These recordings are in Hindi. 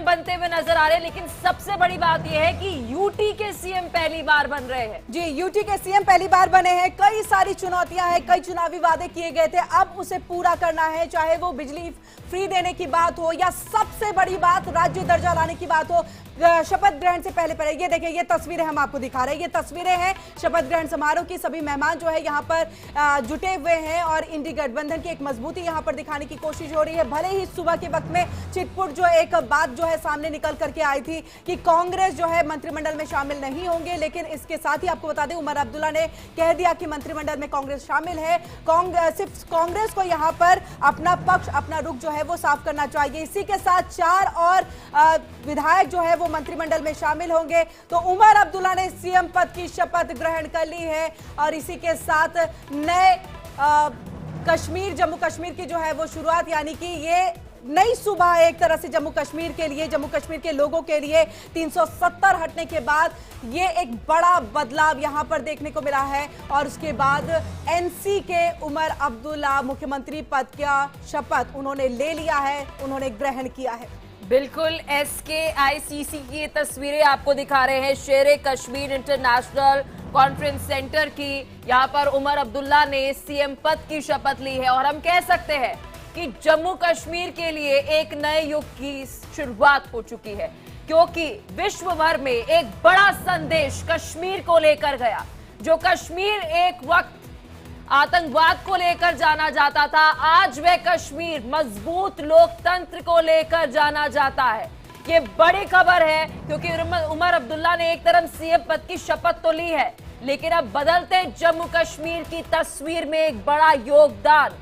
सीएम बनते हुए नजर आ रहे हैं, लेकिन सबसे बड़ी बात यह है कि यूटी के सीएम पहली बार बन रहे हैं। जी, यूटी के सीएम पहली बार बने हैं। कई सारी चुनौतियां हैं, कई चुनावी वादे किए गए थे, अब उसे पूरा करना है, चाहे वो बिजली फ्री देने की बात हो या सबसे बड़ी बात राज्य दर्जा लाने की बात हो। शपथ ग्रहण से पहले ये देखिए, ये तस्वीरें हम आपको दिखा रहे हैं, ये तस्वीरें हैं शपथ ग्रहण समारोह की। सभी मेहमान जो है यहाँ पर जुटे हुए हैं और इंडी गठबंधन की एक मजबूती यहाँ पर दिखाने की कोशिश हो रही है। भले ही सुबह के वक्त में चिटपुट जो एक बात जो है सामने निकल करके आई थी कि कांग्रेस जो है मंत्रिमंडल में शामिल नहीं होंगे, लेकिन इसके साथ ही आपको बता दें उमर अब्दुल्ला ने कह दिया कि मंत्रिमंडल में कांग्रेस शामिल है। सिर्फ कांग्रेस को यहाँ पर अपना पक्ष, अपना रुख जो है वो साफ करना चाहिए। इसी के साथ 4 और विधायक जो है वो मंत्रिमंडल में शामिल होंगे। तो उमर अब्दुल्ला ने सीएम पद की शपथ ग्रहण कर ली है और इसी के साथ नए कश्मीर, जम्मू कश्मीर की जो है वो शुरुआत, यानी कि ये नई सुबह एक तरह से जम्मू कश्मीर के लिए, जम्मू कश्मीर के लोगों के लिए। 370 हटने के बाद ये एक बड़ा बदलाव यहां पर देखने को मिला है और उसके बाद एनसी के उमर अब्दुल्ला मुख्यमंत्री पद का शपथ उन्होंने ले लिया है, उन्होंने ग्रहण किया है। बिल्कुल, SKICC की ये तस्वीरें आपको दिखा रहे हैं, शेरे कश्मीर इंटरनेशनल कॉन्फ्रेंस सेंटर की। यहाँ पर उमर अब्दुल्ला ने सीएम पद की शपथ ली है और हम कह सकते हैं कि जम्मू कश्मीर के लिए एक नए युग की शुरुआत हो चुकी है, क्योंकि विश्व भर में एक बड़ा संदेश कश्मीर को लेकर गया। जो कश्मीर एक वक्त आतंकवाद को लेकर जाना जाता था, आज वह कश्मीर मजबूत लोकतंत्र को लेकर जाना जाता है। ये बड़ी खबर है, क्योंकि उमर अब्दुल्ला ने एक तरफ सीएम पद की शपथ तो ली है, लेकिन अब बदलते जम्मू कश्मीर की तस्वीर में एक बड़ा योगदान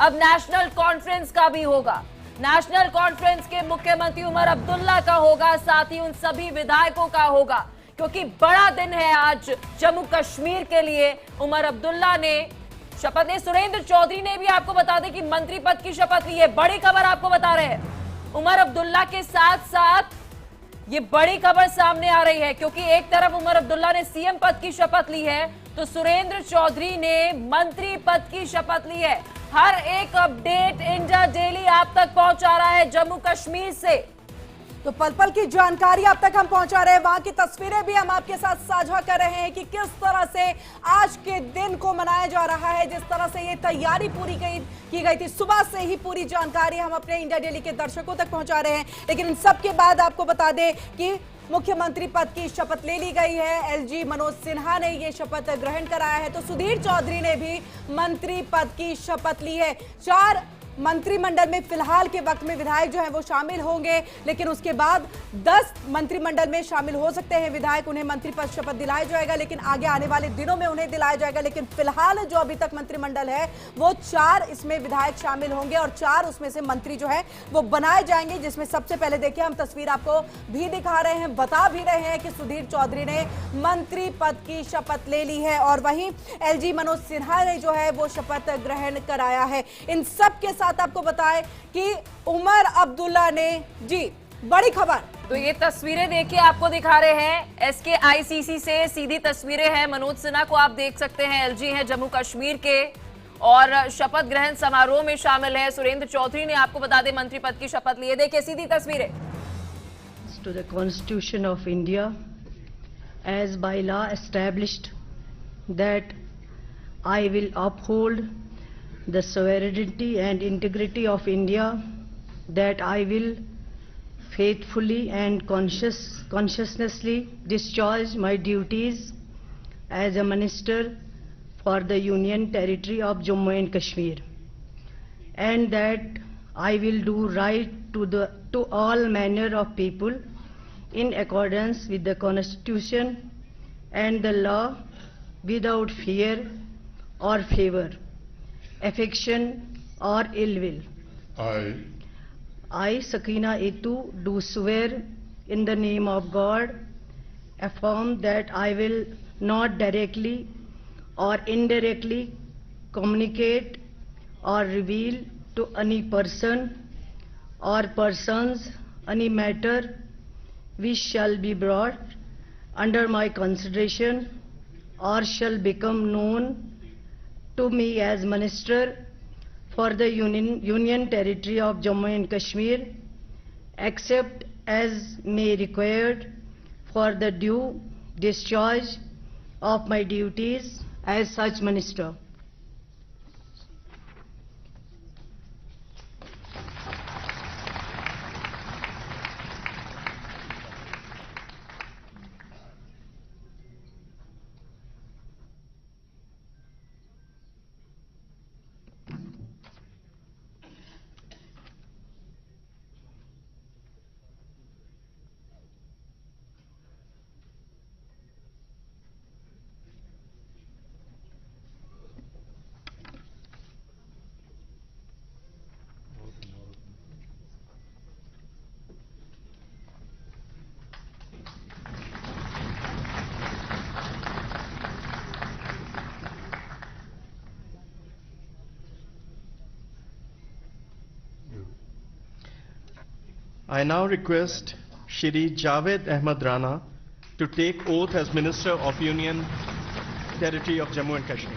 अब नेशनल कॉन्फ्रेंस का भी होगा। नेशनल कॉन्फ्रेंस के मुख्यमंत्री उमर अब्दुल्ला का होगा, साथ ही उन सभी विधायकों का होगा, क्योंकि बड़ा दिन है आज जम्मू कश्मीर के लिए। उमर अब्दुल्ला ने शपथ ली, सुरेंद्र चौधरी ने भी आपको बता दें कि मंत्री पद की शपथ ली है। बड़ी खबर आपको बता रहे हैं, उमर अब्दुल्ला के साथ साथ ये बड़ी खबर सामने आ रही है, क्योंकि एक तरफ उमर अब्दुल्ला ने सीएम पद की शपथ ली है, तो सुरेंद्र चौधरी ने मंत्री पद की शपथ ली है। हर एक अपडेट इंडिया डेली आप तक पहुंचा रहा है जम्मू कश्मीर से। तो पल पल की जानकारी अब तक हम पहुंचा रहे हैं, वहां की तस्वीरें भी हम आपके साथ साझा कर रहे हैं कि किस तरह से आज के दिन को मनाया जा रहा है, जिस तरह से ये तैयारी पूरी की गई थी। सुबह से ही पूरी जानकारी हम अपने इंडिया डेली के दर्शकों तक पहुंचा रहे हैं, लेकिन इन सब के बाद आपको बता दें कि मुख्यमंत्री पद की शपथ ले ली गई है। एलजी मनोज सिन्हा ने ये शपथ ग्रहण कराया है, तो सुधीर चौधरी ने भी मंत्री पद की शपथ ली है। 4 मंत्रिमंडल में फिलहाल के वक्त में विधायक जो है वो शामिल होंगे, लेकिन उसके बाद 10 मंत्रिमंडल में शामिल हो सकते हैं विधायक। उन्हें मंत्री पद शपथ दिलाया जाएगा, लेकिन आगे आने वाले दिनों में उन्हें दिलाया जाएगा। लेकिन फिलहाल जो अभी तक मंत्रिमंडल है वो 4 इसमें विधायक शामिल होंगे और 4 उसमें से मंत्री जो है वो बनाए जाएंगे, जिसमें सबसे पहले देखिए हम तस्वीर आपको भी दिखा रहे हैं, बता भी रहे हैं कि सुधीर चौधरी ने मंत्री पद की शपथ ले ली है और वहीं एलजी मनोज सिन्हा ने जो है वो शपथ ग्रहण कराया है। इन सब के साथ आपको बताएं कि उमर अब्दुल्ला ने, जी बड़ी खबर, तो ये तस्वीरें देखिए आपको दिखा रहे हैं, SKICC से सीधी तस्वीरें हैं। मनोज सिन्हा को आप देख सकते हैं, एलजी हैं जम्मू कश्मीर के और शपथ ग्रहण समारोह में शामिल है। सुरेंद्र चौधरी ने आपको बता दें मंत्री पद की शपथ ली है, देखिए सीधी तस्वीरें। To the Constitution of India, as by law established, that I will uphold the sovereignty and integrity of India, that I will faithfully and conscientiously discharge my duties as a minister for the Union Territory of Jammu and Kashmir, and that I will do right to all manner of people in accordance with the Constitution and the law, without fear or favor, affection or ill will. I, Sakina Etu, do swear in the name of God, affirm that I will not directly or indirectly communicate or reveal to any person or persons any matter which shall be brought under my consideration or shall become known to me as Minister for the Union Territory of Jammu and Kashmir, except as may required for the due discharge of my duties as such minister. I now request Shri Javed Ahmed Rana to take oath as Minister of Union Territory of Jammu and Kashmir.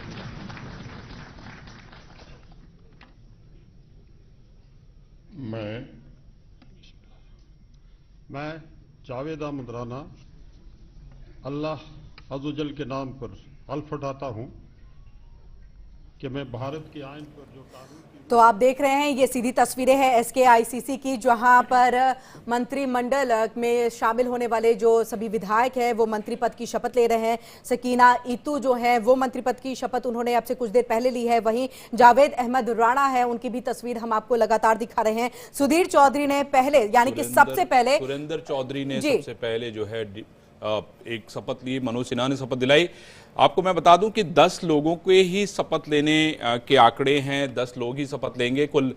मैं जावेद अहमद राना अल्लाह अज़्ज़वजल के नाम पर हल्फ उठाता हूं कि मैं भारत के आईन पर जो कानून की तो आप देख रहे हैं ये सीधी तस्वीरें हैं SKICC की, जहां पर मंत्रिमंडल में शामिल होने वाले जो सभी विधायक हैं वो मंत्री पद की शपथ ले रहे हैं। सकीना ईतू जो है वो मंत्री पद की शपथ उन्होंने अब से कुछ देर पहले ली है। वहीं जावेद अहमद राणा है, उनकी भी तस्वीर हम आपको लगातार दिखा रहे हैं। सुधीर चौधरी ने पहले, यानी कि सबसे पहले सुरेंद्र चौधरी ने सबसे पहले जो है एक शपथ ली, मनोज सिन्हा ने शपथ दिलाई। आपको मैं बता दूं कि 10 लोगों के ही शपथ लेने के आंकड़े हैं, 10 लोग ही शपथ लेंगे। कुल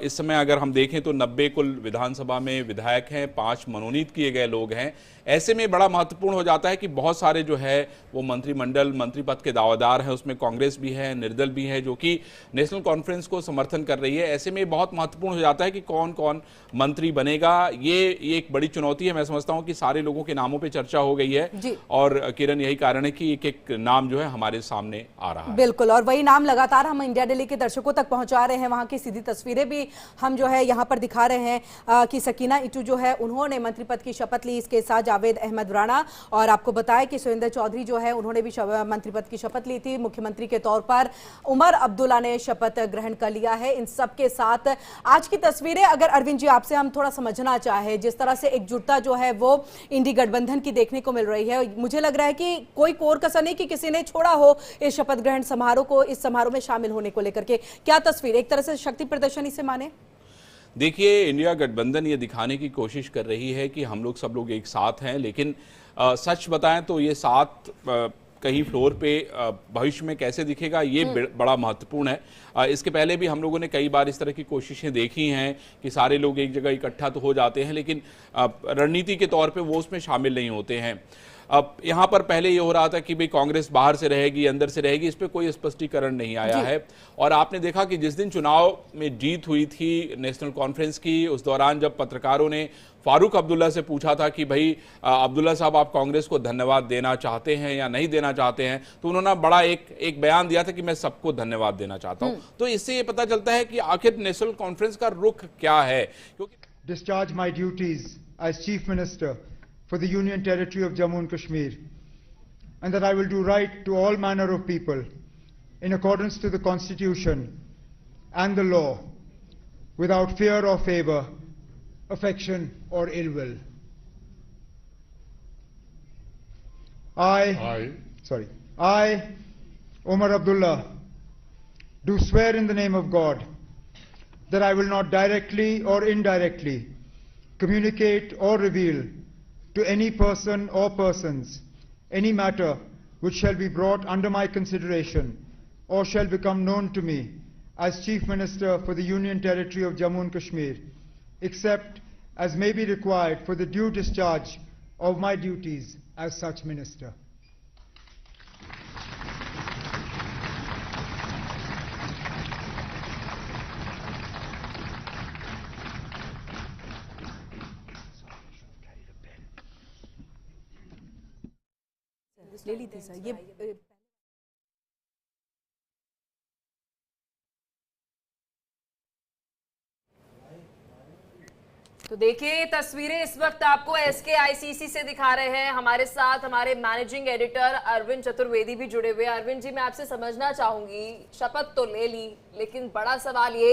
इस समय अगर हम देखें तो 90 कुल विधानसभा में विधायक हैं, 5 मनोनीत किए गए लोग हैं। ऐसे में बड़ा महत्वपूर्ण हो जाता है कि बहुत सारे जो है वो मंत्रिमंडल मंत्री पद के दावेदार हैं, उसमें कांग्रेस भी है, निर्दल भी है, जो कि नेशनल कॉन्फ्रेंस को समर्थन कर रही है। ऐसे में बहुत महत्वपूर्ण हो जाता है कि कौन कौन मंत्री बनेगा। ये एक बड़ी चुनौती है। मैं समझता हूं कि सारे लोगों के नामों पर चर्चा हो गई है और किरण यही कारण है कि एक एक नाम जो है हमारे सामने आ रहा है। बिल्कुल, और वही नाम लगातार हम इंडिया डेली के दर्शकों तक पहुंचा रहे हैं। वहां की सीधी तस्वीरें भी हम जो है यहां पर दिखा रहे हैं कि सकीना ईटू जो है उन्होंने मंत्री पद की शपथ ली, इसके साथ जावेद अहमद राणा, और आपको बताया कि सुरेंद्र चौधरी जो है उन्होंने भी मंत्री पद की शपथ ली थी। मुख्यमंत्री के तौर पर उमर अब्दुल्ला ने शपथ ग्रहण कर लिया है। इन सब के साथ आज की तस्वीरें अगर अरविंद जी आपसे हम थोड़ा समझना चाहे, जिस तरह से एकजुटता जो है वो इंडी गठबंधन की देखने को मिल रही है, मुझे लग रहा है कि कोई कोर कसर नहीं कि किसी ने छोड़ा हो इस शपथ ग्रहण समारोह को, इस समारोह में शामिल होने को लेकर के। क्या तस्वीर, एक तरह से शक्ति प्रदर्शन इसे माने? देखिए, इंडिया गठबंधन ये दिखाने की कोशिश कर रही है कि हम लोग सब लोग एक साथ हैं, लेकिन सच बताएं तो ये साथ कहीं फ्लोर पे भविष्य में कैसे दिखेगा ये बड़ा महत्वपूर्ण है। इसके पहले भी हम लोगों ने कई बार इस तरह की कोशिशें देखी हैं कि सारे लोग एक जगह इकट्ठा तो हो जाते हैं, लेकिन रणनीति के तौर पे वो उसमें शामिल नहीं होते हैं। अब यहाँ पर पहले ये हो रहा था कि भाई कांग्रेस बाहर से रहेगी, अंदर से रहेगी, इस पर कोई स्पष्टीकरण नहीं आया है। और आपने देखा कि जिस दिन चुनाव में जीत हुई थी नेशनल कॉन्फ्रेंस की, उस दौरान जब पत्रकारों ने फारूक अब्दुल्ला से पूछा था कि भाई अब्दुल्ला साहब आप कांग्रेस को धन्यवाद देना चाहते हैं या नहीं देना चाहते हैं, तो उन्होंने बड़ा एक बयान दिया था कि मैं सबको धन्यवाद देना चाहता हूं। तो इससे ये पता चलता है कि आखिर नेशनल कॉन्फ्रेंस का रुख क्या है। क्योंकि discharge my duties as chief minister for the Union Territory of Jammu and Kashmir, and that I will do right to all manner of people in accordance to the Constitution and the law, without fear or favor, affection or ill will. I, Umar Abdullah, do swear in the name of God that I will not directly or indirectly communicate or reveal to any person or persons any matter which shall be brought under my consideration or shall become known to me as Chief Minister for the Union Territory of Jammu and Kashmir, except as may be required for the due discharge of my duties as such minister. ले ली थी सर ये। तो देखिए तस्वीरें इस वक्त आपको SKICC से दिखा रहे हैं। हमारे साथ हमारे मैनेजिंग एडिटर अरविंद चतुर्वेदी भी जुड़े हुए हैं। अरविंद जी, मैं आपसे समझना चाहूंगी, शपथ तो ले ली, लेकिन बड़ा सवाल ये